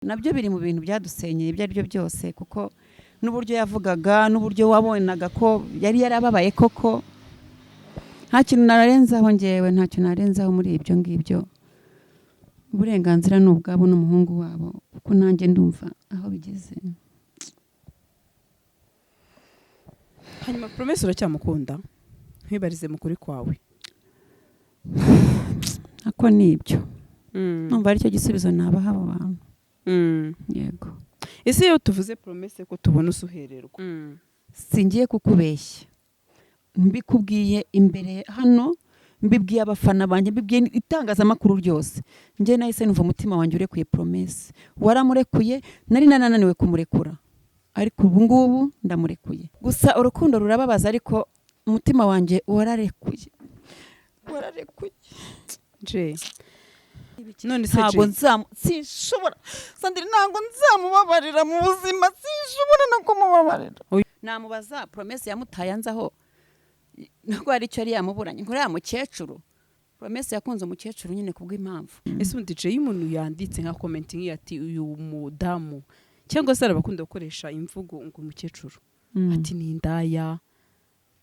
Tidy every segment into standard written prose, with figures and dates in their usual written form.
nabyo biri mu bintu byadusenyeye ibyo ari byo byose, kuko n'uburyo yavugaga n'uburyo wabonaga ko yari yarababaye koko. Nta kintu narenzaho ngewe, nta kintu narenzaho muri ibyo ngibyo. Uburenganzira ni ubwabo n'umuhungu wabo, kuko nanjye ndumva aho bigeze. Hanyuma Promesse uracyamukunda? Nkwibarize mukuri kwawe. Ako nibyo. Numva ari cyo gisubizo nabaha abo bantu. Yego. Ese iyo tuvuze Promesse ko tubona usuhererwa. Singiye kukubeshya. Mbikubwiye imbere hano, mbibwiye abafana banjye, mbibwiye itangazamakuru ryose. Nje nahise numva umutima wanjye urekuye Promesse. Waramurekuye, nari nananiwe kumurekura. Ariko ubu ngubu ndamurekuye. Gusa urukundo rurababaza, ariko umutima wanjye wararekuye. Wararekuye. Je. None se ntabwo sinshobora. Sandrine ntabwo nzamubabarira mu buzima, sinshobora no kumubabarira. Namubaza Promesse yamutaye anzaho. Nako ari cyo ari yamuburanye. Ngo mukecuru. Promesse yakunze umukecuru nyine kubw'impamvu. Ese undi je y'umuntu yanditse nka commenting ati uyu mudamu cyangwa se arabakunda gukoresha imvugo ngo umukecuru ati ni indaya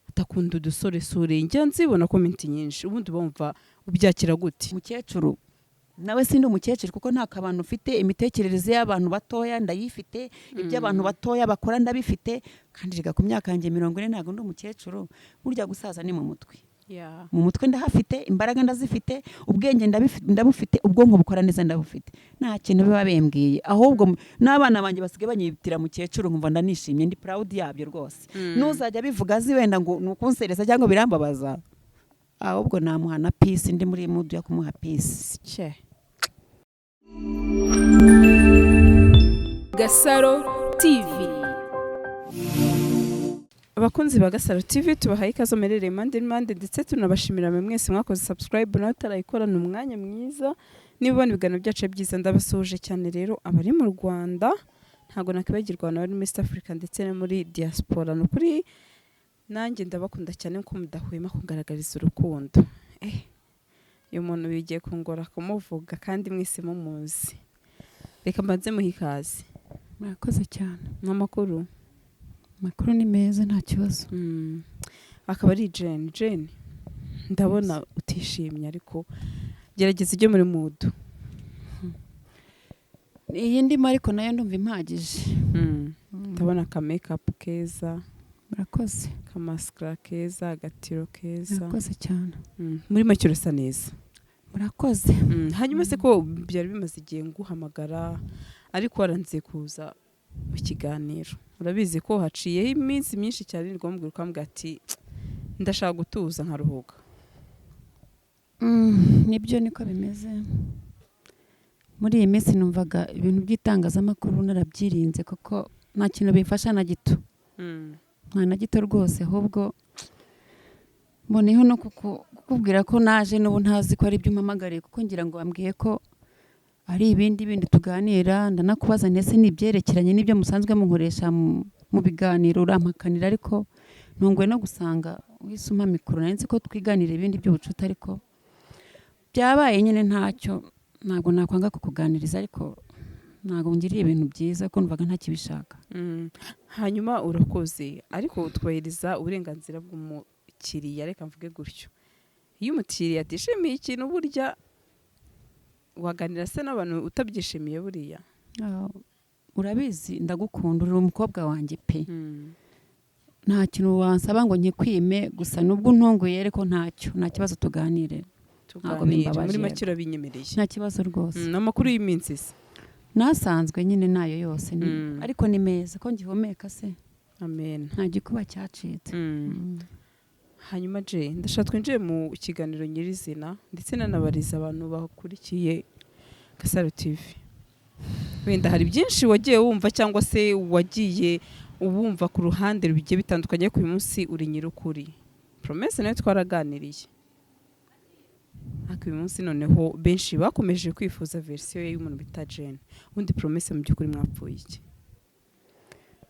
atakunda udusore sore, njya nzibona comment nyinshi. Ubundi bumva ubyakira gute? Umukecuru nawe sindi umukecuru, kuko nta kabantu ufite. Imitekerereze y'abantu batoya ndayifite, ibyo abantu batoya bakora ndabifite, kandi riga ku myaka yanjye 40 ntago ndi umukecuru. Burya gusaza ni mu mutwe. Mu mutwe ndahafite, imbaraga ndazifite, ubwenge ndabufite, ubwonko bukora neza ndabufite. Nta kintu biba bembwiye, ahubwo n'abana banjye basigaye banyitira mukecuru, nkumva ndanishimye, ndi proud yabyo rwose. Nuzajya bivuga azi wenda ngo nukunsereza cyangwa birambabaza, ahubwo namuhana peace, ndi muri mood yo kumuha peace. Che Gasaro TV. Abakunzi ba Gasaro TV tubahaye ikaze merere mande ndetse tunabashimira mwese mwakoze subscribe na tarayikorana umwanya mwiza. Nibona ibiganiro byacu byiza ndabasuje cyane. Rero abari mu Rwanda ntago nakibagirwa na bari muri East Africa ndetse no muri diaspora, no kuri nanjye ndabakunda cyane ko mudahwema kugaragariza urukundo. Uyu muntu bigiye kungora kumuvuga kandi mwese mumuzi. Reka mbanze muhikaze. Murakoze cyane. N'amakuru makuru ni meza, nta kibazo. Akaba ari Jane. Ndabona utishimye, ariko gerageza ijye muri mood. Iyi ndimo ariko nayo ndumva impagije. Ndabona ka makeup keza. Murakoze. Ka mascara keza, agatiro keza. Murakoze cyane. Muri make urasa neza. Murakoze. Hanyuma se ko byari bimaze igihe nguhamagara, ariko waranze kuza mu kiganiro. Urabizi ko haciyeho iminsi myinshi cyane ngombwa ukambwira ati ndashaka gutuza nkaruhuka. Nibyo niko bimeze. Muri iyi minsi numvaga ibintu by'itangazamakuru narabyirinze, kuko nta kintu bifasha na gito. Nta na gito rwose, ahubwo mboneho no kukubwira ko naje n'ubu ntazi ko ari ibyo umpamagariye, kuko ngira ngo wambwiye ko ari bindi tuganira. Ndanakubaza ndetse n'ibyerekeranye n'ibyo musanzwe munkoresha mu biganiro, urampakanira, ariko ntungwe no gusanga wisuma mikoro. Nzi ko twiganira ibindi by'ubucuti, ariko byabaye nyine ntacyo. Ntabwo nakwanga kukuganiriza, ariko ntabwo ngiriye ibintu byiza ko numvaga ntakibishaka. Hanyuma urakoze, ariko twahiriza uburenganzira bw'umukiriya, reka mvuge gutyo. Iyo umukiriya atishimiye ikintu, burya waganira se n'abantu utabyishimiye buriya. Urabizi ndagukunda, uri umukobwa wanjye pe. Nta kintu wansaba ngo nkikwime, gusa nubwo ntunguye ariko ntacyo, nta kibazo tuganire. Muri make urabinyemereye. Nta kibazo rwose. N'amakuru y'iminsi se nasanzwe nyine nayo yose, ariko ni meza ko ngihumeka se. Amen. Nta gikuba cyacitse. Hanyuma je ndashaka twinjiye mu kiganiro nyirizina, ndetse nanabariza abantu bakurikiye Gasaro TV. Wenda hari byinshi wagiye wumva cyangwa se wagiye ubumva ku ruhande rubigiye bitandukanye, ku munsi uri nyirukuri. Promesse nayo twaraganiriye. Uyu munsi noneho benshi bakomeje kwifuza version y'umuntu bita Jane. Undi Promesse mu byukuri mwapfuye iki?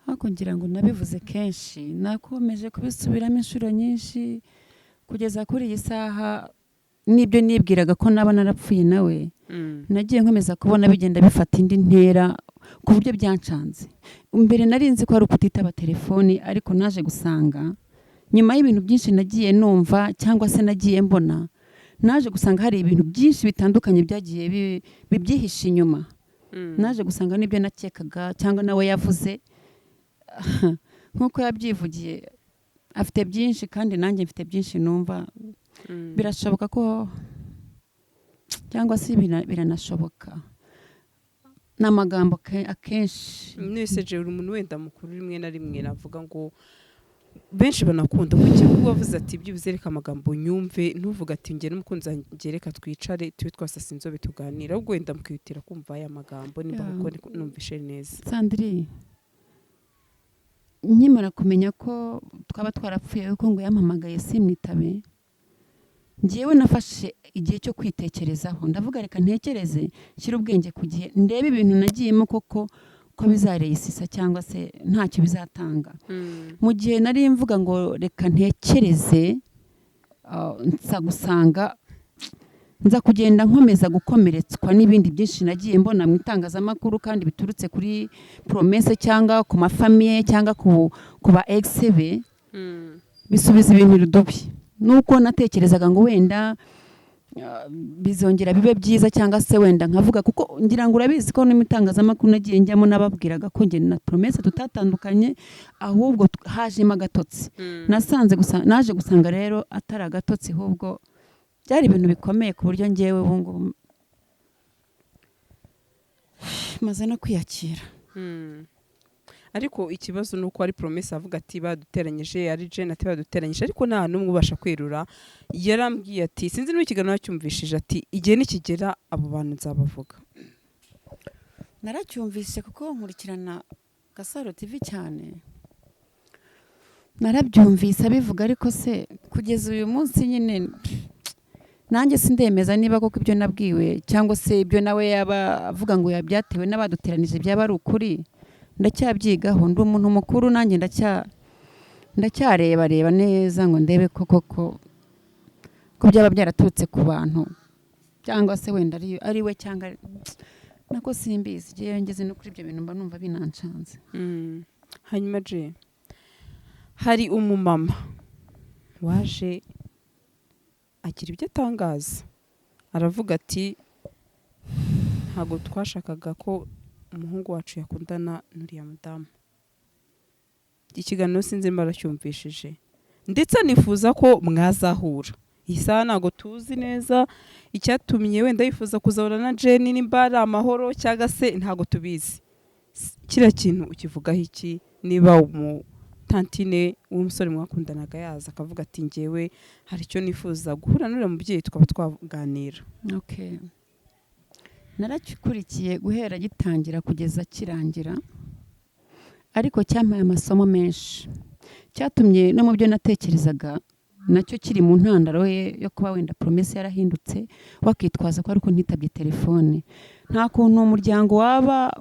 Hako ngira ngo nabivuze kenshi, nakomeje kubisubiramo inshuro nyinshi, kugeza kuri iyi saha n'ibyo nibwiraga ko naba narapfuye nawe nagiye nkomeza kubona bigenda bifata indi ntera ku buryo byancanze. Mbere nari nzi ko ari ukutitaba telefoni, ariko naje gusanga nyuma y'ibintu byinshi nagiye numva cyangwa se nagiye mbona, naje gusanga hari ibintu byinshi bitandukanye byagiye bibyihishe inyuma. Naje gusanga n'ibyo nakekaga cyangwa nawe yavuze nk'uko yabyivugiye, afite byinshi kandi nanjye mfite byinshi numva. Birashoboka ko cyangwa se biranashoboka n'amagambo akenshi message uri umuntu wenda mukuru rimwe na rimwe navuga ngo benshi banakunda kuki wavuze ati byibuze reka amagambo nyumve, ntuvuga ati ngiye n'umukunzi wanjye reka twicare tube twasasa inzobe tuganira, ahubwo wenda mukihutira kumva aya magambo nimba kuko numvishe neza. Sandrine, nkimara kumenya ko twaba twarapfuye kuko ngo yampamagaye simwitabe, ngewe nafashe igihe cyo kwitekerezaho, ndavuga reka ntekereze, nshyira ubwenge ku gihe, ndebe ibintu nagiyemo koko ko bizareyisisa cyangwa se ntacyo bizatanga. Mu gihe nari mvuga ngo reka ntekereze, nza gusanga nza kugenda nkomeza gukomeretswa n'ibindi byinshi nagiye mbona mu itangazamakuru kandi biturutse kuri promesse cyangwa ku mafamiye cyangwa ku ba ex be, bisubiza ibintu rudobi. Nuko natekerezaga ngo wenda bizongera bibe byiza cyangwa se wenda nkavuga, kuko ngira ngo urabizi ko n'imitangazamakuru nagiye njyamo nababwiraga ko nge na promesse tutatandukanye, ahubwo hajemo agatotsi. Naje gusanga rero atari agatotsi, ahubwo byari ibintu bikomeye ku buryo ngewe ubu ngubu maze no kwiyakira. Ariko ikibazo nuko ari promesse avuga ati baduteranyije, ari Jane ati baduteranyije, ariko nta numwe ubasha kwirura. Yarambwiye ati sinzi n'ikiganiro cyumvishije ati igihe nikigera abo bantu nzabavuga. Naracyumvise kuko nkurikirana Gasaro TV cyane, narabyumvise abivuga, ariko se kugeza uyu munsi nyine nanjye sindemeza niba koko ibyo nabwiwe cyangwa se ibyo nawe yaba avuga ngo yabyatewe n'abaduteranije byaba ari ukuri. Ndacyabyigaho, ndi umuntu mukuru, nanjye ndacyareba neza ngo ndebe ko byaba byaraturutse ku bantu cyangwa se wenda ari we cyangwa nako simbizi. Igihe ngeze no kuri ibyo bintu mba numva binancanze. Hanyuma je hari umumama waje agira ibyo atangaza, aravuga ati ntabwo twashakaga ko umuhungu wacu yakundana n'uriya mudamu. Ikiganiro sinzi mba aracyumvishije, ndetse nifuza ko mwazahura. Iyi saha ntabwo tuzi neza icyatumye wenda yifuza kuzahura na Jane, nimba ari amahoro cyangwa se ntabwo tubizi. Kiriya kintu ukivugaho iki? Niba umutantine w'umusore mwakundanaga yaza akavuga ati ngewe hari icyo nifuza guhura n'uriya mubyeyi tukaba twaganira. Okay. Narakikurikiye guhera gitangira kugeza kirangira, ariko cyampaye amasomo menshi, cyatumye no mu byo natekerezaga nacyo kiri mu ntandaro yo kuba wenda promesse yarahindutse, wakitwaza ko ariko ntitabye telefone. Nta kuntu umuryango waba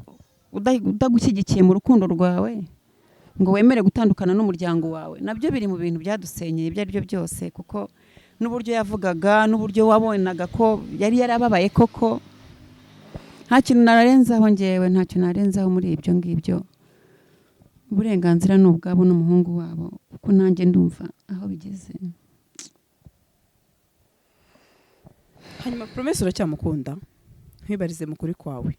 udagushyigikiye mu rukundo rwawe ngo wemere gutandukana n'umuryango wawe. Nabyo biri mu bintu byadusenyeye ibyo ari byo byose, kuko n'uburyo yavugaga n'uburyo wabonaga ko yari yarababaye koko. Nta kintu narenzaho ngewe, ntacyo narenzaho muri ibyo ngibyo. Uburenganzira ni ubwabo n'umuhungu wabo, kuko nanjye ndumva aho bigeze. Hanyuma promesse uracyamukunda? Nkwibarize mukuri kwawe.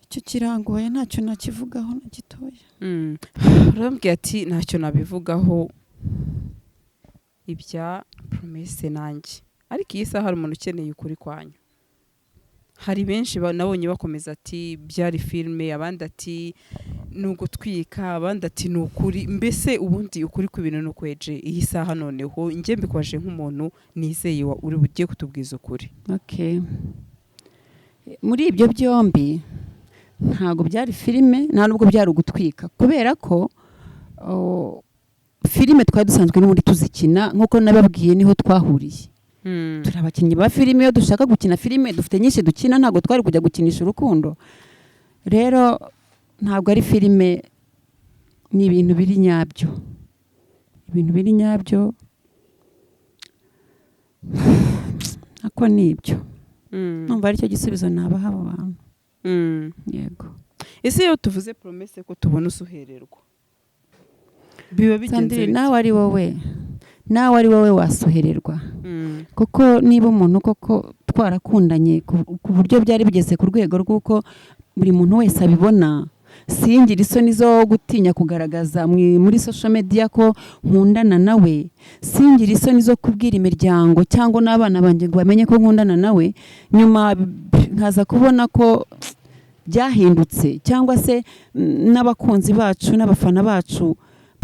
Icyo kirangoye ntacyo nakivugaho na gitoya. Urambwiye ati ntacyo nabivugaho ibya promesse nanjye, ariko iyi saha hari umuntu ukeneye ukuri kwanyu. Hari benshi nabonye bakomeza ati byari filme, abandi ati ni ugutwika, abandi ati ni ukuri. Mbese ubundi ukuri kw'ibintu ni ukweje. Iyi saha noneho njye mbikwaje nk'umuntu nizeye uri bugiye kutubwiza ukuri. Okay. Muri ibyo byombi ntago byari filme, nta nubwo byari ugutwika, kubera ko filme twari dusanzwe n'ubundi tuzikina, nkuko nababwiye niho twahuriye. Turi abakinnyi ba filime, iyo dushaka gukina filime dufite nyinshi dukina, ntabwo twari kujya gukinisha urukundo. Rero ntabwo ari filime, ni ibintu biri nyabyo. Ibintu biri nyabyo ako nibyo numva aricyo gisubizo nabaha abo bantu. Yego. Ese iyo tuvuze promesse ko tubona usuhererwa biba bigenze nawe ari wowe wasuhererwa kuko niba umuntu koko twarakundanye ku buryo byari bigeze ku rwego rw'uko buri muntu wese abibona, singira isoni zo gutinya kugaragaza muri social media ko nkundana nawe, singira isoni zo kubwira imiryango cyangwa n'abana banjye ngo bamenye ko nkundana nawe, nyuma nkaza kubona ko byahindutse cyangwa se n'abakunzi bacu n'abafana bacu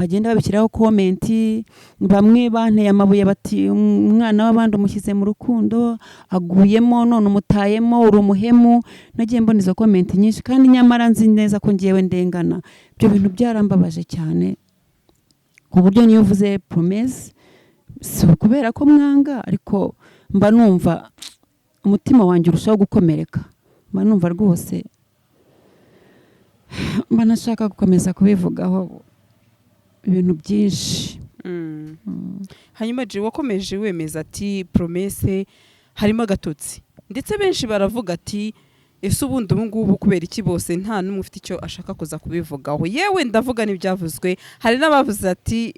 bagenda babishyiraho komenti, bamwe banteye amabuye bati umwana w'abandi umushyize mu rukundo aguyemo none umutayemo uri umuhemu. Nagiye mbona izo komenti nyinshi kandi nyamara nzi neza ko ngiyewe ndengana. Ibyo bintu byarambabaje cyane ku buryo niyo uvuze promesse si kubera ko mwanga, ariko mba numva umutima wanjye urushaho gukomereka, mba numva rwose mba nashaka gukomeza kubivugaho ibintu byinshi. Hanyuma je wakomeje wemeza ati promesse harimo agatotsi, ndetse benshi baravuga ati ese ubundi ubu ngubu kubera iki bose nta n'umwe ufite icyo ashaka kuza kubivugaho. Yewe ndavuga n'ibyavuzwe, hari n'abavuze ati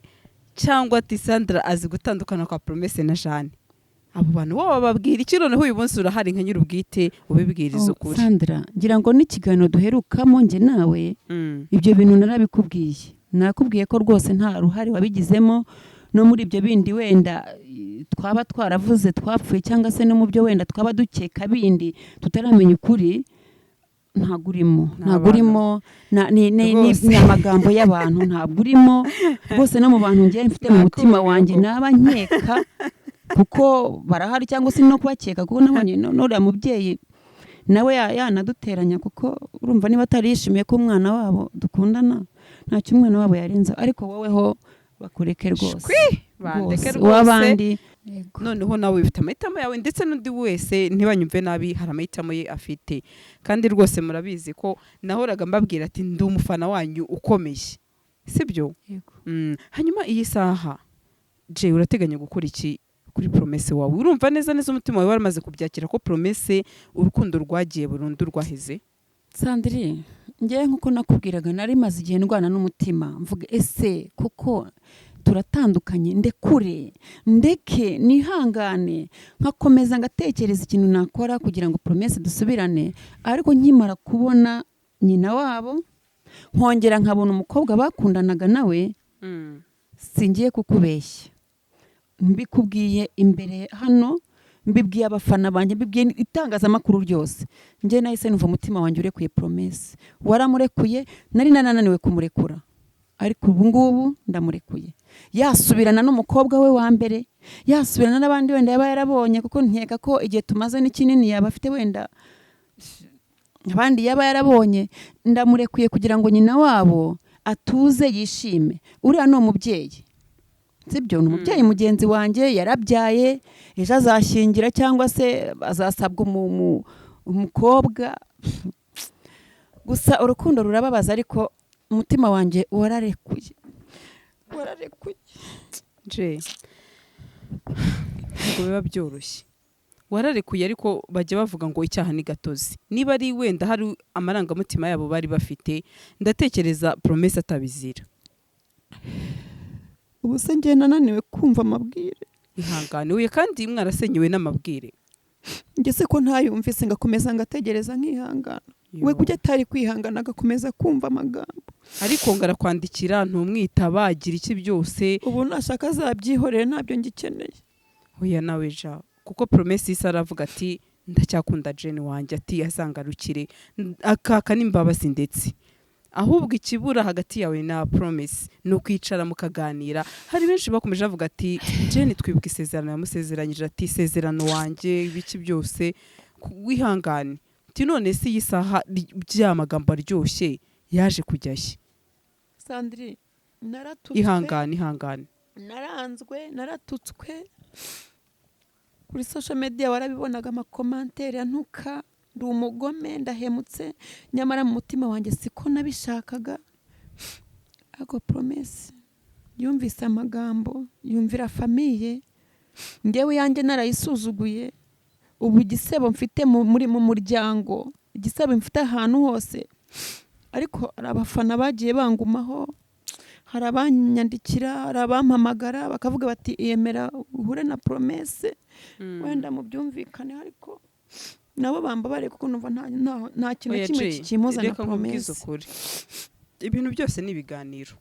cyangwa ati Sandra azi gutandukana kwa promesse na Jeanne. Abo bantu wowe bababwira iki noneho uyu munsi urahari nka nyir'ubwite ubibwiriza ukuri? Sandra, ngira ngo n'ikiganiro duherukamo nge nawe ibyo bintu narabikubwiye. Nakubwiye ko rwose nta ruhare wabigizemo, no muri ibyo bindi wenda twaba twaravuze twapfuye cyangwa se no mu byo wenda twaba dukeka bindi tutaramenya ukuri, ntabwo urimo ni amagambo y'abantu, ntabwo urimo rwose. No mu bantu ngiye mfite mu mutima wanjye naba nkeka kuko barahari, cyangwa se no kubakeka kuko nabonye n'uriya mubyeyi nawe yanaduteranya, kuko urumva niba atarishimiye ko umwana wabo dukundana ntacyo umwana wabo yarenza. Ariko woweho bakureke rwose, bandeke rwose w'abandi. Noneho nawe ufite amahitamo yawe, ndetse n'undi wese ntibanyumve nabi, hari amahitamo ye afite. Kandi rwose murabizi ko nahoraga mbabwira ati ndi umufana wanyu ukomeye, sibyo? Hanyuma iyi saha je urateganya gukora iki kuri promesse wawe? Urumva neza umutima wawe waramaze kubyakira ko promesse urukundo rwagiye burundu rwaheze? Sandrine, ngiye nkuko nakubwiraga nari maze igihe ndwana n'umutima mvuga ese kuko turatandukanye, ndeke nihangane, nkakomeza ngatekereza ikintu nakora kugira ngo promesse dusubirane. Ariko nkimara kubona nyina wabo, nkongera nkabona umukobwa bakundanaga nawe, singiye kukubeshya, mbikubwiye imbere hano, mbibwiye abafana banjye, mbibwiye itangazamakuru ryose, nje nahise numva umutima wanjye urekuye promesse. Waramurekuye, nari nananiwe kumurekura, ariko ubu ngubu ndamurekuye. Yasubirana n'umukobwa we wa mbere, yasubirana n'abandi wenda yaba yarabonye, kuko nkeka ko igihe tumaze n'ikinini yaba afite wenda abandi yaba yarabonye. Ndamurekuye kugira ngo nyina wabo atuze yishime. Uriya ni umubyeyi, sibyo? Ni umubyeyi mugenzi wanjye, yarabyaye, ejo azashyingira cyangwa se azasabwa umukobwa. Gusa urukundo rurababaza, ariko umutima wanjye wararekuye. Je ngo biba byoroshye, wararekuye, ariko bajya bavuga ngo icyaha ni gatozi. Niba ari wenda hari amarangamutima yabo bari bafite, ndatekereza promesse atabizira. Ubu se njye nananiwe kumva amabwire. Ihangane uye, kandi mwarasenyewe n'amabwire. Njye se ko ntayumvise ngakomeza ngategereza nkihangana, we kujya atari kwihangana agakomeza kumva amagambo. Ariko ngarakwandikira ntumwitaba, agira iki byose. Ubu nashaka azabyihorere, ntabyo ngikeneye. Oya nawe ja, kuko promesse isa aravuga ati ndacyakunda Jane wanjye, ati azangarukire, akaka n'imbabazi. Ndetse ahubwo ikibura hagati yawe na promesse no kwicara mukaganira. Hari benshi bakomeje bavuga ati Jane twibuka isezerano yamusezeranyije, ati isezerano wanjye ibiki byose, wihangane. Ati none si yisaha byamagambo aryoshye yaje kujyashye. Sandrine, naratutswe, ihangane, naranzwe, naratutswe kuri social media, warabibonaga amakomantere antuka, ndi umugome, ndahemutse, nyamara mu mutima wanjye siko nabishakaga. Ako promesse yumvise amagambo, yumvira famiye, ngewe yanjye narayisuzuguye ubu igisebo mfite muri mu muryango, igisebo mfite ahantu hose, ariko hari abafana bagiye bangumaho, hari abanyandikira, hari abampamagara bakavuga bati yemera uhure na Promesse wenda mu byumvikane, ariko nabo bambabare kuko numva nta kintu kimwe kikimoza na Promesse. Ibintu byose ni ibiganiro.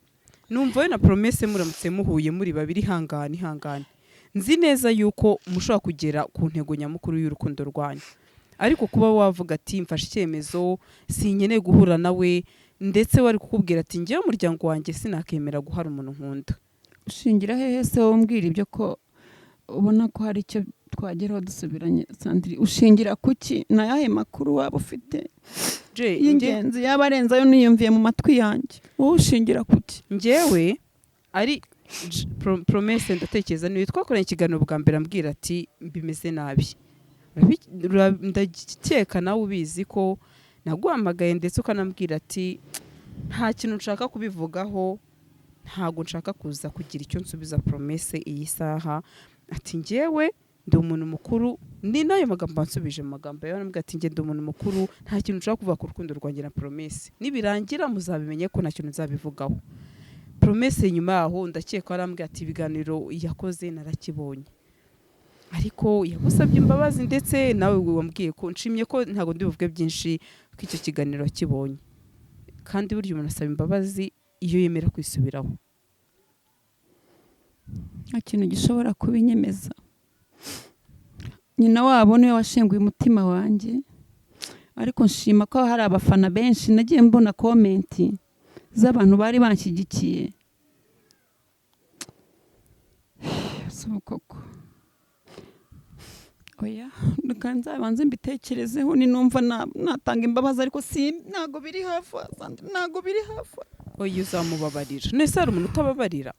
Numva we na Promesse muramutse muhuye muri babiri ihangane. Nzi neza yuko mushobora kugera ku ntego nyamukuru y'urukundo rwanyu. Ariko kuba wavuga ati mfashe icyemezo sinkeneye guhura nawe, ndetse wari kukubwira ati ngewe umuryango wanjye sinakemera guhara umuntu nkunda. Ushingira hehe se wombwira ibyo ko ubona ko hari icyo twageraho dusubiranye? Sandrine, ushingira kuki? Na yahe makuru waba ufite y'ingenzi yaba arenze ayo niyumviye mu matwi yanjye? Wowe ushingira kuki? Ngewe ari Promesse ndatekereza niwe twakoranye ikiganiro bwa mbere ambwira ati bimeze nabi. Ndakeka nawe ubizi ko naguhamagaye ndetse ukanambwira ati nta kintu nshaka kubivugaho, ntago nshaka kuza kugira icyo nsubiza Promesse iyi saha. Ati ngewe ndi umuntu mukuru, ni nayo magambo ansubije mu magambo yawe, nambwira ati nge ndi umuntu mukuru, nta kintu nshaka kuvuga ku rukundo rwanjye na Promesse. Nibirangira muzabimenye ko nta kintu nzabivugaho. Promesse nyuma yaho ndakeka arambwira ati ibiganiro yakoze narakibonye, ariko yagusabye imbabazi, ndetse nawe wambwiye ko nshimye ko ntago ndi buvuge byinshi ko icyo kiganiro kibonye. Kandi buryo umuntu asaba imbabazi iyo yemera kwisubiraho. Nta kintu gishobora kubinyemeza. Nyina wabo niwe washenguye umutima wanjye, ariko nshima ko hari abafana benshi nagiye mbona komenti z'abantu bari banshyigikiye. Koko oya, nzabanze mbitekerezeho, ni numva natanga imbabazi, ariko ntago biri hafi. Ntago biri hafi. Oya, uzamubabarira. Nese hari umuntu utababarira?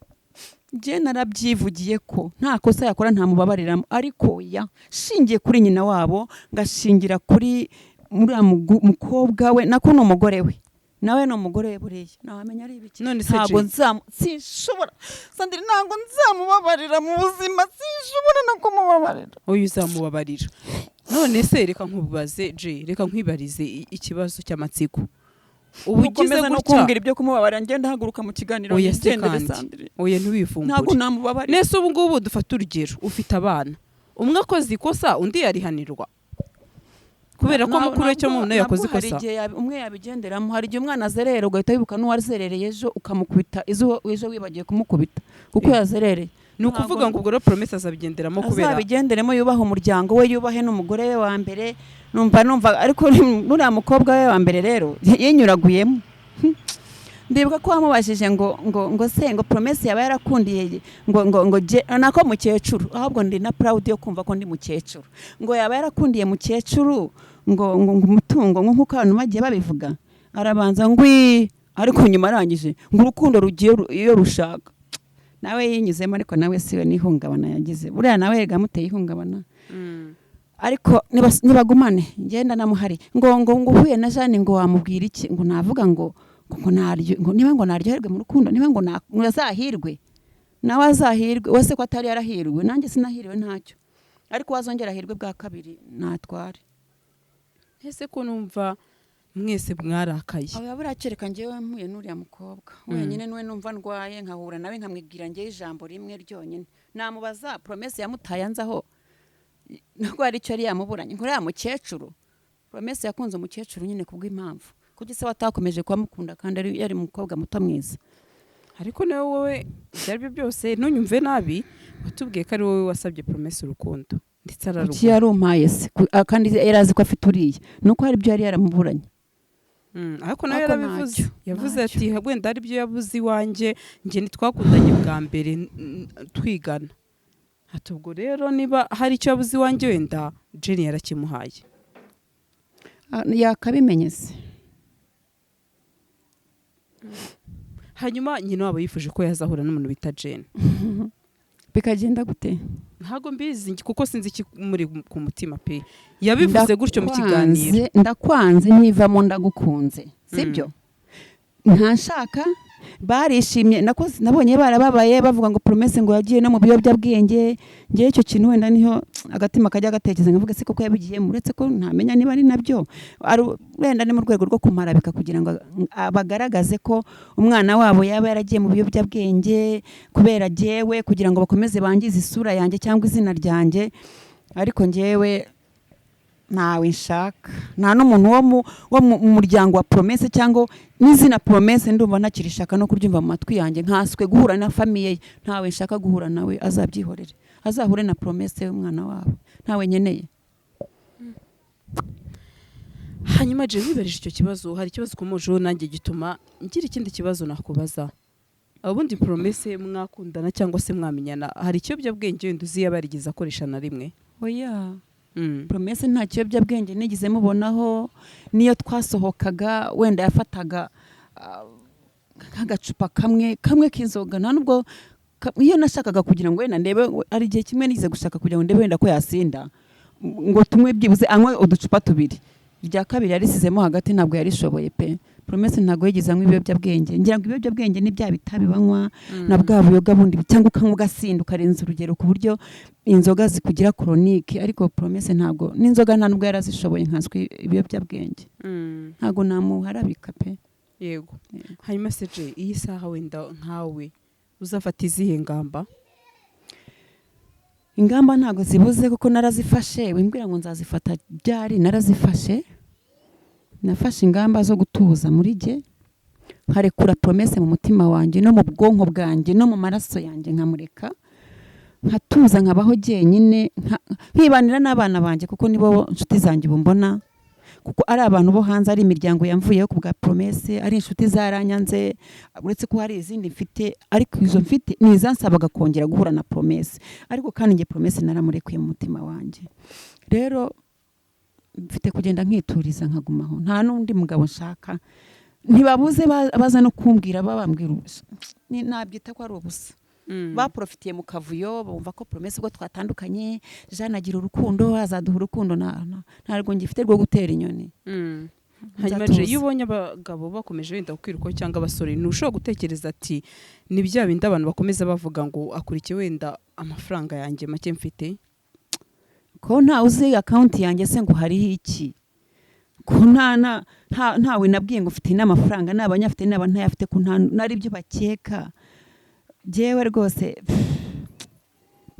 Je narabyivugiye ko nta kosa yakora nta mubabariramo, ariko ya shingiye kuri nyina wabo, ngashingira kuri muri mukobwa we, nako no mugore we, nawe no mugore we buriye nawamenya ari ibiki. Ntago sinshobora Sandrine, ntago nzamubabarira mu buzima, sinshobora no kumubabarira. Oya, uzamubabarira. None se reka nkubaze reka nkwibarize ikibazo cy'amatsiko. Ubugize no kumbwira ibyo kumubabarira, ngenda haguruka mu kiganiro ngendere Sandrine. Oya, ntiwifumbure. Ntago namubabarira. Nese ubu ngubu dufata urugero, ufite abana, umwe akoze ikosa undi yarihanirwa kubera ko mukuru cyo mu yakoze ikosa. Umwe yabigenderamo, hari igihe umwana azerera ugahita wibuka n'uwo azerereye ejo ukamukubita, ejo wibagiye kumukubita kuko yazerereye. Ni ukuvuga ngo ubwo Promesse azabigenderamo kubera azabigenderemo, yubaha umuryango we, yubahe n'umugore we wa mbere. Numva ariko nuriya mukobwa we wa mbere rero yinyuraguyemo. Ndibuka ko wamubajije ngo se ngo Promesse yaba yarakundiye ngo nako mukecuru, ahubwo ndi na proud yo kumva ko ndi mukecuru, ngo yaba yarakundiye mukecuru ngo umutungo nk'uko abantu bagiye babivuga. Arabanza ngwi, ariko nyuma arangije ngo urukundo rugiye iyo rushaka. Nawe yinyuzemo, ariko nawe siwe n'ihungabana yagize, buriya nawe yagamuteye ihungabana. Ariko nibagumane ngenda namuhari ngo uhuye na Jane ngo wamubwira iki? Ngo navuga ngo niba ngo naryoherwe mu rukundo, niba ngo azahirwe, nawe azahirwe. Wese ko atari yarahirwe, nanjye sinahiriwe ntacyo, ariko wazongera ahirwe bwa kabiri natware. Ese ko numva mwese mwarakaye. Aba burakereka ngewe mpuye n'uriya mukobwa wenyine, niwe numva ndwaye, nkahura nawe nkamwibwira ngewe ijambo rimwe ryonyine. Namubaza Promesse yamutaye anzaho nubwo hari icyo yari yamuburanye. Ngo uriya mukecuru, Promesse yakunze umukecuru nyine kubw'impamvu kuko se watakomeje kwamukunda kandi yari umukobwa muto mwiza. Ariko nawe wowe byari byo byose ntunyumve nabi, watubwiye ko ari wowe wasabye Promesse urukundo, ndetse ararugo iki yarumpaye se, kandi yarazi ko afite uriye, nuko hari ibyo yari yaramuburanye. Ariko nawe yarabivuze, yavuze ati wenda ari byo yabuze iwanjye, nge ntitwakundanye bwa mbere twigana. Ati ubwo rero niba hari icyo yabuze iwanjye wenda Jenny yarakimuhaye. Yakabimenye se. Hanyuma nyina wabo yifuje ko yazahura n'umuntu bita Jenny. Bikagenda gute? Ntago mbizi kuko sinzi iki muri ku mutima pe. Yabivuze gutyo mu kiganiro. Ndakwanze nivamo ndagukunze, sibyo? Ntashaka barishimye nabonye barababaye bavuga ngo Promesse ngo yagiye no mu biyobyabwenge. Ngiye icyo kintu wenda niho agatima kajya gatekereza nkavuga se koko yabigiye uretse ko ntamenya niba ari nabyo wenda ni mu rwego rwo kumarabika kugira ngo bagaragaze ko umwana wabo yaba yaragiye mu biyobyabwenge kubera jyewe kugira ngo bakomeze bangize isura yanjye cyangwa izina ryanjye. Ariko njyewe ntawe nshaka, nta n'umuntu wo mu muryango wa Promesse cyangwa n'izina Promesse ndumva ntakirishaka no kuryumva mu matwi yanjye, nkaswe guhura na famiye ye. Ntawe nshaka guhura nawe, azabyihorere, azahure na Promesse umwana wabo, ntawe nkeneye. Hanyuma je wiberije icyo kibazo, hari ikibazo kumojeho nanjye gituma ngira ikindi kibazo nakubaza. Ubundi Promesse mwakundana cyangwa se mwamenyana, hari ikiyobyabwenge wenda uzi yabarigize akoresha na rimwe? Oya, Promesse nta kiyobyabwenge nigeze mubonaho. Niyo twasohokaga wenda yafataga nk'agacupa kamwe k'inzoga, nta nubwo iyo nashakaga kugira ngo wenda ndebe, ari igihe kimwe nigize gushaka kugira ngo ndebe wenda ko yasinda ngo tumwe byibuze anywe uducupa 2. Irya kabiri yarisizemo hagati ntabwo yarishoboye pe. Promesse ntabwo yigeze anywa ibiyobyabwenge. Ngira ngo ibiyobyabwenge ni bya bitabi banywa na bwa buyoga bundi cyangwa ukanywa ugasinda ukarenza urugero ku buryo inzoga zikugira chronique. Ariko Promesse ntabwo n'inzoga nta nubwo yarazishoboye nkaswe ibiyobyabwenge. Ntabwo namuharabika pe. Yego. Hanyuma se je iyi saha wenda nkawe uzafata izihe ngamba? Ingamba ntabwo zibuze kuko narazifashe. Wimbwira ngo nzazifata byari, narazifashe. Nafashe ingamba zo gutuza muri jye, nkarekura Promesse mu mutima wanjye no mu bwonko bwanjye no mu maraso yanjye, nkamureka nkatuza, nkabaho jyenyine, nkibanira n'abana banjye kuko nibo inshuti zanjye bumbona, kuko ari abantu bo hanze, ari imiryango yamvuyeho ku bwa Promesse, ari inshuti zaranyanze, uretse ko hari izindi mfite, ariko izo mfite nizansabaga kongera guhura na Promesse. Ariko kandi nge Promesse naramurekuye mu mutima wanjye. Rero mfite kugenda nkituriza nkagumaho, nta n'undi mugabo nshaka. Ntibabuze baza no kumbwira, babambwira nabyita ko ari ubusa. Baprofitiye mu kavuyo, bumva ko Promesse ubwo twatandukanye Jeanne agira urukundo, azaduha urukundo. Ntabwo ngifite rwo gutera inyoni. Hanyuma je iyo ubonye abagabo bakomeje wenda kwiruka cyangwa abasore, ntushobora gutekereza ati ni bya bindi abantu bakomeza bavuga ngo akurikiye wenda amafaranga yanjye make mfite? Ko nta uzi account yanjye se ngo hariho iki? Ko ntawe nabwiye ngo ufite n'amafaranga, n'abanyafite n'abantayafite, ko nari byo bakeka. Jewe rwose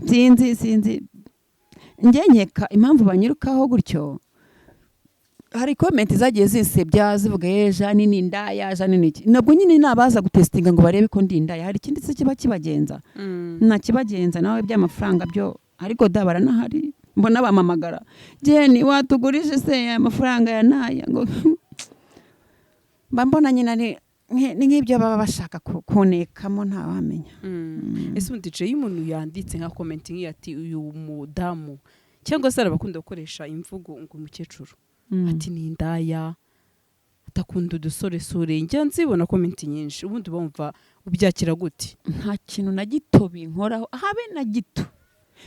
sinzi njye nkeka impamvu banyirukaho gutyo. Hari comment zagiye zisebya zivuga Jeanne ni indaya, Jeanne ni iki. Nabwo nyine nabaza gutestinga ngo barebe ko ndi indaya. Hari ikindi se kiba kibagenza? Nta kibagenza nawe by'amafaranga byo, ariko dabara nahari mbona bamamagara, Jenny watugurije se amafaranga ya naya, ngo mbona nyina ni nk'ibyo baba bashaka kunekamo, ntawamenya. Ese undi je y'umuntu yanditse nka commenting ati uyu mudamu cyangwa se arabakunda gukoresha imvugo ngo umukecuru ati ni indaya, atakunda udusore njya nzibona comment nyinshi, ubundi bumva ubyakira gute? Nta kintu na gito binkoraho, habe na gito.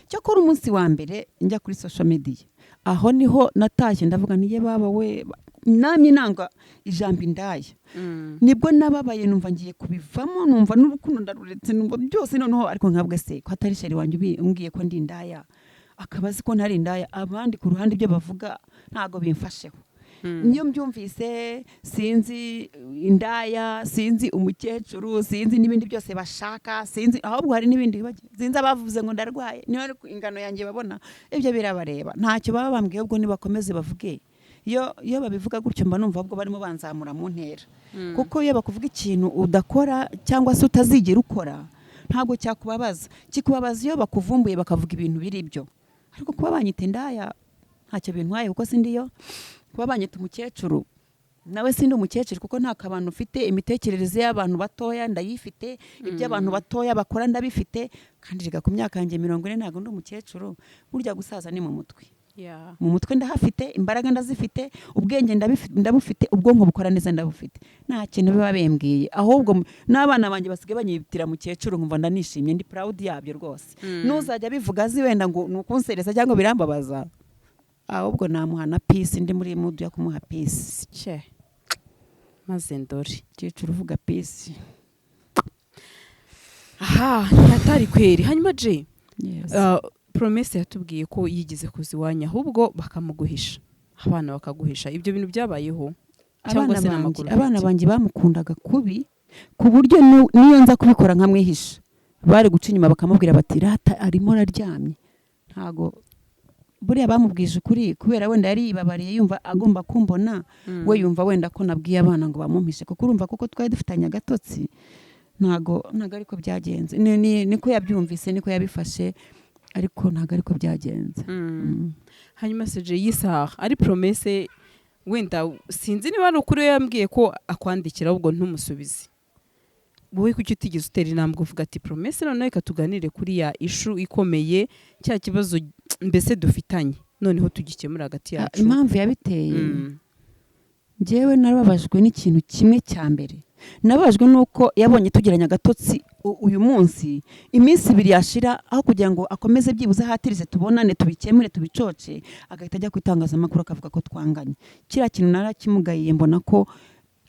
Cyakora umunsi wa mbere njya kuri social media, aho niho natashye ndavuga niye baba we namye nanga ijambo indaya. Nibwo nababaye, numva ngiye kubivamo, numva n'urukundo ndaruretse, numva byose noneho. Ariko nkabwe se ko atari sheri wanjye umbwiye ko ndi indaya, akabazi ko ntari indaya, abandi ku ruhande ibyo bavuga ntago bimfasheho. Niyo mbyumvise, sinzi indaya, sinzi umukecuru, sinzi n'ibindi byose bashaka, sinzi ahubwo hari n'ibindi sinzi abavuze ngo ndarwaye, niyo ingano yanjye babona, ibyo birabareba, ntacyo baba bambwiye. Ubwo nibakomeze bavuge, iyo babivuga gutyo mba numva ubwo barimo banzamura mu ntera. Kuko iyo bakuvuga ikintu udakora cyangwa se utazigera ukora, ntabwo cyakubabaza. Kikubabaza iyo bakuvumbuye bakavuga ibintu biri byo. Ariko kuba banyita indaya ntacyo bintwaye, kuko sindiyo. Kuba banyita umukecuru, nawe sindi umukecuru, kuko nta kabantu ufite. Imitekerereze y'abantu batoya ndayifite, ibyo abantu batoya bakora ndabifite, kandi riga ku myaka yanjye 40 ntago ndi umukecuru. Burya gusaza ni mu mutwe. Mu mutwe ndahafite, imbaraga ndazifite, ubwenge ndabufite, ubwonko bukora neza ndabufite. Nta kintu biba bembwiye, ahubwo n'abana banjye basige banyitira mukecuru, nkumva ndanishimye, ndi proud yabyo rwose. Nuzajya bivuga azi wenda ngo nukunsereza cyangwa birambabaza, ahubwo namuhana peace, ndi muri mood yo kumuha peace. Maze ndori cecuru uvuga peace. aha ntiyatari kweri. Hanyuma je Yes. Promesse yatubwiye ko yigeze kuza iwanyu ahubwo bakamuguhisha, abana bakaguhisha. Ibyo bintu byabayeho cyangwa se n'amakuru? Abana banjye bamukundaga kubi ku buryo niyo nza kubikora nkamwihisha bari guca inyuma bakamubwira bati rata arimo araryamye. Ntago buriya bamubwije ukuri kubera wenda yari yibabariye yumva agomba kumbona, we yumva wenda ko nabwiye abana ngo bamumpishe, kuko urumva kuko twari dufitanye agatotsi. Ntago ariko byagenze, niko yabyumvise, niko yabifashe, ariko ntago ariko byagenze. Hanyuma se je yisaha ari Promesse, wenda sinzi niba ari ukuri yambwiye ko akwandikira ahubwo ntumusubize. Wowe kuki utigeze utera intambwe uvuga ati Promesse noneho ikatuganire kuri ya issue ikomeye, cya kibazo mbese dufitanye, noneho tugikemura hagati yacu? Impamvu yabiteye, njyewe narababajwe n'ikintu kimwe cya mbere. Nababajwe nuko yabonye tugiranye agatotsi uyu munsi, iminsi 2 yashira aho kugira ngo akomeze byibuze hatirize tubonane tubikemure tubicoce, agahita ajya kwitangazamakuru akavuga ko twanganye. Kira kintu narakimugayiye, mbona ko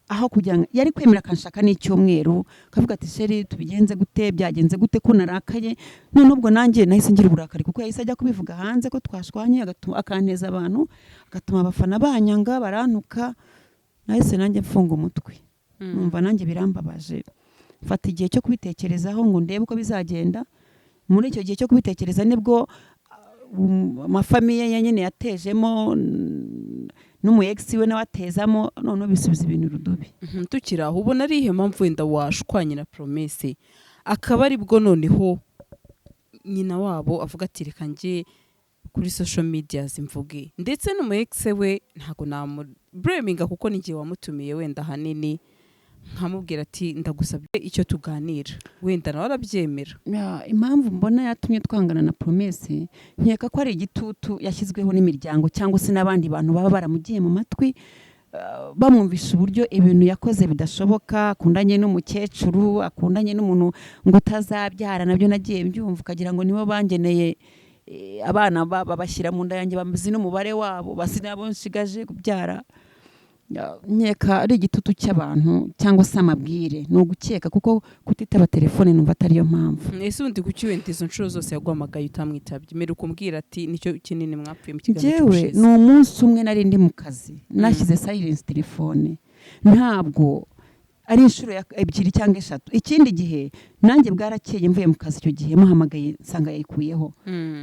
aho kugira ngo yari kwemera kanshaka n'icyumweru akavuga ati sheri tubigenze gute, byagenze gute ko narakaye. None ubwo nanjye nahise ngira uburakari kuko yahise ajya kubivuga hanze ko twashwanye, akanteza abantu, agatuma abafana banyanga barantuka. Nahise nanjye mfunga umutwe, numva nanjye birambabaje, mfata igihe cyo kubitekerezaho ngo ndebe uko bizagenda. Muri icyo gihe cyo kubitekereza nibwo amafamiye ye nyine yatejemo n'umu ex we nawe atezamo, none bisubiza ibintu rudubi. Tukiraho ubona ari ihe mpamvu wenda washwanye na Promesse, akaba ari bwo noneho nyina wabo avuga ati reka njye kuri social media zimvuge, ndetse n'umu ex we ntago namubraminga kuko ni gihe wamutumiye wenda hanini, nkamubwira ati ndagusabye icyo tuganira, wenda nawe arabyemera. Impamvu mbona yatumye twangana na Promesse, nkeka ko ari igitutu yashyizweho n'imiryango cyangwa se n'abandi bantu baba baramugiye mu matwi, bamwumvisha uburyo ibintu yakoze bidashoboka, akundanye n'umukecuru, akundanye n'umuntu ngo utazabyara. Nabyo nagiye mbyumva ukagira ngo nibo bangeneye abana babashyira mu nda yanjye, bambizi n'umubare wabo, basi nabo nshigaje kubyara. Nkeka ari igitutu cy'abantu cyangwa se amabwire, ni ugukeka kuko kutitaba telefone numva atari yo mpamvu. Ese undi kuki wenda izo nshuro zose yagwamagaye utamwitabye, mbere ukumbwira ati nicyo kinini mwapfuye mu kiganiro cy'ubushize? Jewe ni umunsi umwe nari ndi mu kazi, nashyize silence telefone, ntabwo ari inshuro 2 cyangwa 3. Ikindi gihe nanjye bwarakeye mvuye mu kazi, icyo gihe muhamagaye nsanga yayikuyeho,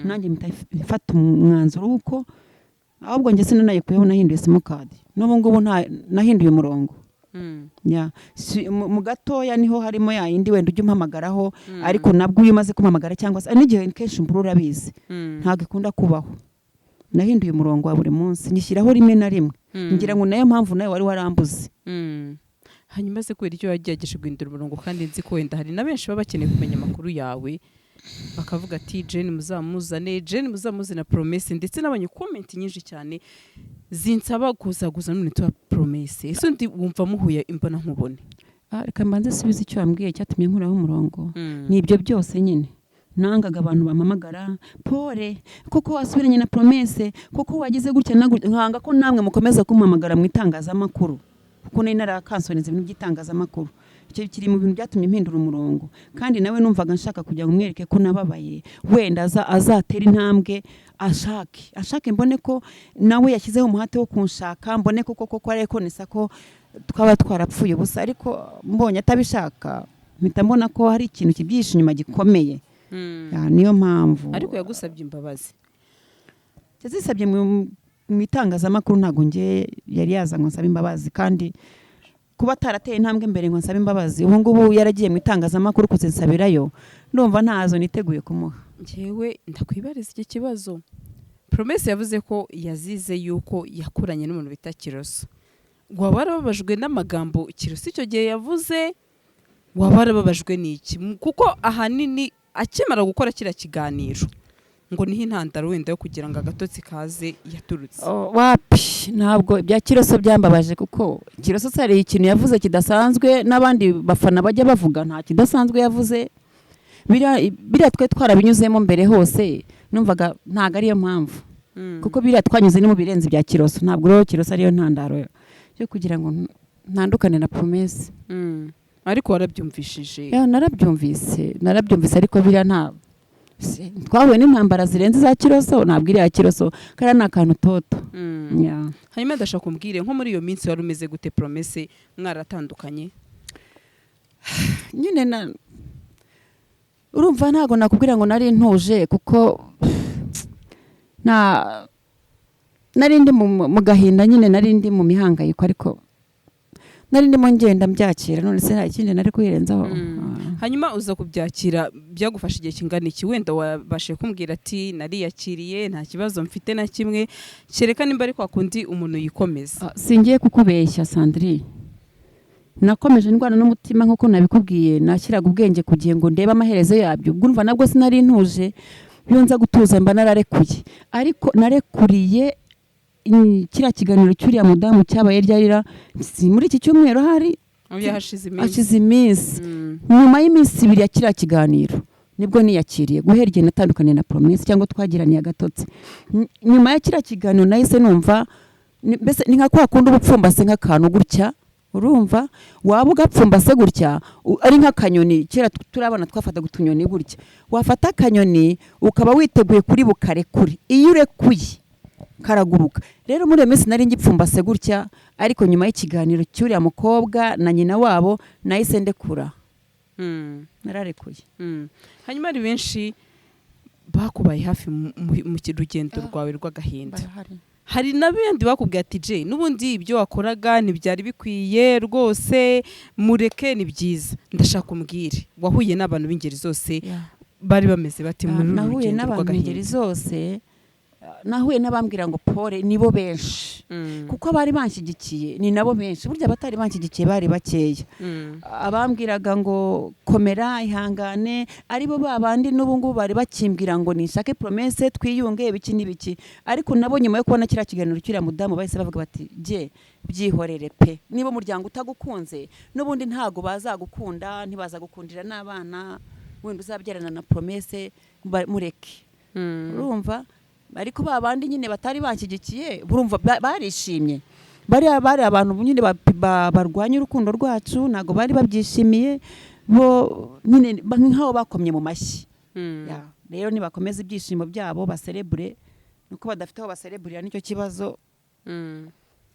nanjye mfata umwanzuro uko ahubwo njye sinanayikuyeho, nahinduye simukadi, n'ubu ngubu nahinduye umurongo. Mu gatoya niho harimo ya yindi wenda ujya umpamagaraho, ariko nabwo uyu umaze kumpamagara cyangwa se n'igihe kenshi mbura urabizi, ntabwo ikunda kubaho. Nahinduye umurongo wa buri munsi, nyishyiraho rimwe na rimwe, ngira ngo nayo mpamvu nawe wari warambuze. Hanyuma se kubera icyo wagerageje guhindura umurongo, kandi nzi ko wenda hari na benshi baba bakeneye kumenya amakuru yawe, bakavuga ati Jane muzamuzane, Jane muzamuzana Promesse, ndetse nabanye comment nyinshi cyane zinsaba kuzaguza none tuba Promesse. Ese undi wumva muhuye imbona nkubone? Reka mbanze subiza icyo wambwiye cyatumye nkuraho umurongo. Ni ibyo byose nyine nangaga abantu bampamagara, pole kuko wasubiranye na Promesse, kuko wagize gutya na gutya, nkanga ko namwe mukomeza kumpamagara mu itangazamakuru, kuko nari narakansonize ibintu by'itangazamakuru. Icyo kiri mu bintu byatumye mpindura umurongo, kandi nawe numvaga nshaka kujya umwereke ko nababaye, wenda azatera intambwe ashake mbone ko nawe yashyizeho umuhate wo kunshaka, mbone ko koko ariko nisa ko twaba twarapfuye ubusa. Ariko mbonye atabishaka, mpita mbona ko hari ikintu kibyihishe inyuma gikomeye. Niyo mpamvu. Ariko yagusabye imbabazi? Yazisabye mu itangazamakuru, ntago nge yari yazanywe nsaba imbabazi, kandi kuba tarateye intambwe mbere ngo nsaba imbabazi, ubu ngubu yaragiye mu itangazamakuru kuzinsabirayo, ndumva ntazo niteguye kumuha. Njyewe ndakwibariza iki kibazo. Promesse yavuze ko yazize yuko yakuranye n'umuntu bita Kiroso. Waba warababajwe n'amagambo Kiroso icyo gihe yavuze? Waba warababajwe n'iki? Kuko ahanini akimara gukora kira kiganiro ngo niho intandaro wenda yo kugira ngo agatotsi kaze yaturutse. Wapi, ntabwo ibya Kiroso byambabaje, kuko Kiroso ari ikintu yavuze kidasanzwe, n'abandi bafana bajya bavuga nta kidasanzwe yavuze. Biriya twe twarabinyuzemo mbere hose, numvaga ntago ariyo mpamvu, kuko biriya twanyuze ni mu birenze bya Kiroso. Ntabwo rero Kiroso ariyo ntandaro yo kugira ngo ntandukane na Promesse. ariko warabyumvishije. narabyumvise ariko biriya nta twahuye n'intambara zirenze za Kiroso, ntabwo iriya Kiroso kariya ni akantu toto. Hanyuma ndashaka kumbwire nko muri iyo minsi wari umeze gute Promesse mwaratandukanye? Nyine urumva ntago nakubwira ngo nari ntuje kuko nari ndi mu gahinda, nyine nari ndi mu mihangayiko, ariko nari ndimo ngenda mbyakira, none se nta kindi nari kwirenzaho. Hanyuma uza kubyakira byagufasha igihe kingana iki? Wenda wabashe kumbwira ati nariyakiriye nta kibazo mfite na kimwe, kereka nimba ari kwa kundi umuntu yikomeza. Singiye kukubeshya Sandrine, nakomeje ndwana n'umutima nkuko nabikubwiye, nashyiraga ubwenge kugiye ngo ndebe amaherezo yabyo. Urumva nabwo sinari ntuje, byonza gutuza mba nararekuye, ariko narekuriye kiriya kiganiro cy'uriya mudamu cyabaye ryarira muri iki cyumweru hari hashize iminsi. Nyuma y'iminsi 2 ya kiriya kiganiro nibwo niyakiriye, guhera igihe natandukanye na Promesse cyangwa twagiraniye agatotsi. Nyuma ya kiriya kiganiro nahise numva mbese ni nka kwa kundi ubupfumbase nk'akantu gutya, urumva waba ugapfumbase gutya ari nk'akanyoni. Kera turabana twafataga utunyoni gutya, wafata akanyoni ukaba witeguye kuri bukarekure, iyo urekuye karaguruka. Rero muri iyo minsi nari ngipfumbase gutya, ariko nyuma y'ikiganiro cy'uriya mukobwa na nyina wabo nahise ndekura. Nararekuye. Hanyuma ari benshi bakubaye hafi mu rugendo rwawe rw'agahinda. Hari n'abandi bakubwiye ati je n'ubundi ibyo wakoraga ntibyari bikwiye rwose, mureke ni byiza. Ndashaka kumbwire wahuye n'abantu b'ingeri zose bari bameze bati muri rugendo nahuye n'abantu b'ingeri zose, nahuye n'abambwira ngo pole nibo benshi, kuko bari banshyigikiye ni nabo benshi. Burya batari banshyigikiye bari bakeya. Abambwiraga ngo komera ihangane aribo babandi n'ubu ngubu bari bakimbwira ngo nishake Promesse twiyunge ibiki n'ibiki, ariko nabo nyuma yo kubona kiriya kiganiro cy'uriya mudamu bahise bavuga bati je byihorere pe, niba umuryango utagukunze n'ubundi ntago bazagukunda, ntibazagukundira n'abana wenda uzabyarana na Promesse, mureke. Urumva ariko babandi nyine batari banshyigikiye burumva barishimye, bari abantu nyine barwanya urukundo rwacu, ntago bari babyishimiye bo, nyine nk'aho bakomye mu mashyi. Rero nibakomeza ibyishimo byabo baserebure, nuko badafite aho basereburira nicyo kibazo.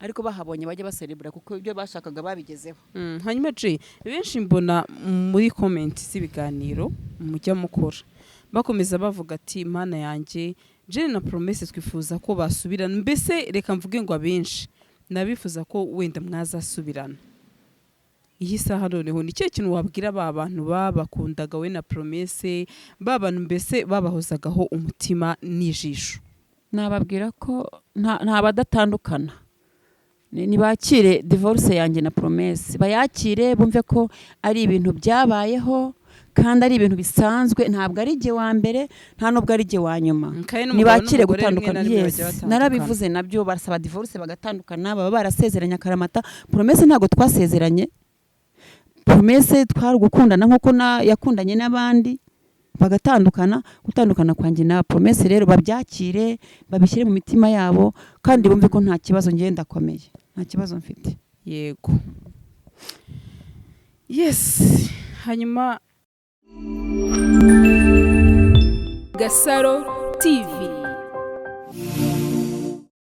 Ariko bahabonye bajya baserebura kuko ibyo bashakaga babigezeho. Hanyuma je benshi mbona muri comment z'ibiganiro mujya mukora bakomeza bavuga ati mana yanjye Jane na Promesse twifuza ko basubirana. Mbese reka mvuge ngo abenshi nabifuza ko wenda mwazasubirana. Iyi saha noneho ni cyo kintu wabwira ba bantu babakundaga we na Promesse, ba bantu mbese babahozagaho umutima n'ijisho? Nababwira ko nta badatandukana, nibakire divorce yanjye na Promesse, bayakire bumve ko ari ibintu byabayeho kandi ari ibintu bisanzwe, ntabwo ari igihe wa mbere nta nubwo ari igihe wa nyuma. Nibakire gutandukana. Narabivuze nabyo barasaba divorce bagatandukana, baba barasezeranye akaramata. Promesse ntabwo twasezeranye, Promesse twari gukundana nkuko yakundanye n'abandi bagatandukana. Gutandukana kwanjye na Promesse rero babyakire, babishyire mu mitima yabo, kandi bumve ko nta kibazo ngenda komeye, nta kibazo mfite. Yego. Yes. Hanyuma Gasaro TV.